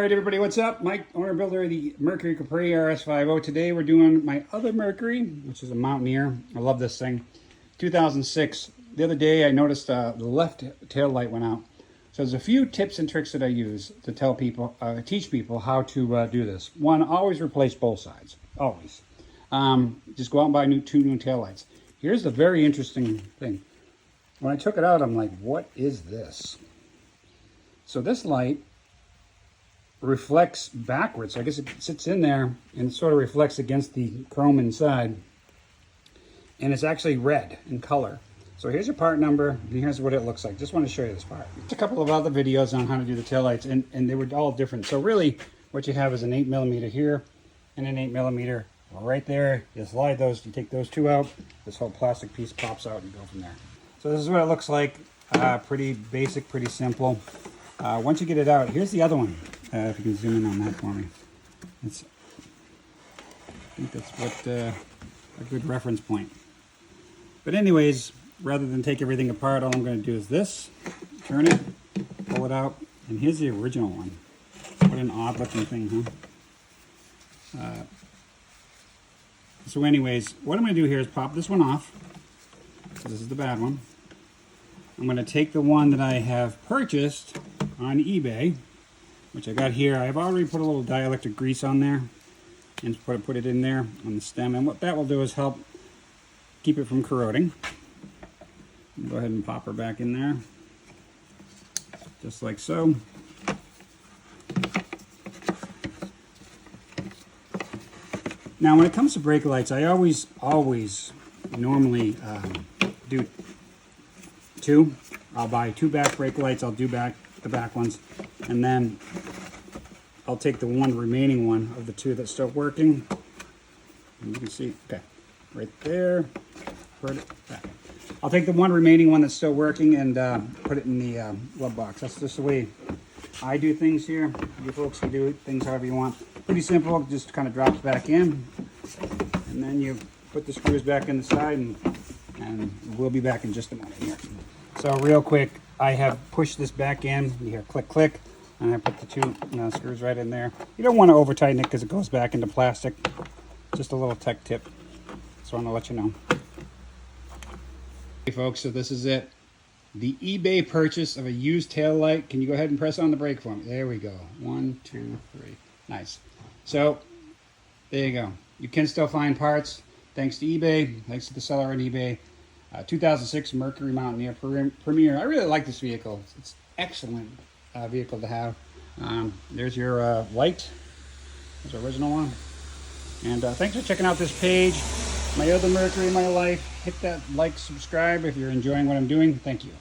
All right, everybody, what's up? Mike, owner builder of the Mercury Capri RS50. Today we're doing my other Mercury, which is a Mountaineer. I love this thing. 2006. The other day I noticed the left tail light went out. So there's a few tips and tricks that I use to tell people, teach people how to do this. One, always replace both sides. Always. Just go out and buy two new tail lights. Here's the very interesting thing. When I took it out, I'm like, what is this? So this light reflects backwards. So I guess it sits in there and sort of reflects against the chrome inside. And it's actually red in color. So here's your part number, and here's what it looks like. Just want to show you this part. There's a couple of other videos on how to do the taillights, and they were all different. So really, what you have is an 8mm here and an 8mm right there. You slide those, you take those two out, this whole plastic piece pops out, and you go from there. So this is what it looks like. Pretty basic, pretty simple. Once you get it out, here's the other one. If you can zoom in on that for me. I think that's what a good reference point. But anyways, rather than take everything apart, all I'm going to do is this, turn it, pull it out, and here's the original one. What an odd looking thing, huh? So anyways, what I'm going to do here is pop this one off. So this is the bad one. I'm going to take the one that I have purchased on eBay, which I got here. I've already put a little dielectric grease on there and put it in there on the stem, and what that will do is help keep it from corroding. Go ahead and pop her back in there, just like so. Now when it comes to brake lights, I always normally do two. I'll buy two back brake lights, I'll do the back ones, and then I'll take the one remaining one of the two that's still working. And you can see, okay, right there. I'll take the one remaining one that's still working and put it in the glove box. That's just the way I do things here. You folks can do things however you want. Pretty simple, just kind of drops back in. And then you put the screws back in the side, and we'll be back in just a minute here. So real quick, I have pushed this back in. You hear click, click, and I put the two screws right in there. You don't want to over tighten it because it goes back into plastic. Just a little tech tip. So I want to let you know. Okay, folks, so this is it. The eBay purchase of a used tail light. Can you go ahead and press on the brake for me? There we go. 1, 2, 3. Nice. So there you go. You can still find parts thanks to eBay. Thanks to the seller on eBay. 2006 Mercury Mountaineer Premier. I really like this vehicle. It's an excellent vehicle to have. There's your light. There's the original one. And thanks for checking out this page. My other Mercury in my life. Hit that like, subscribe if you're enjoying what I'm doing. Thank you.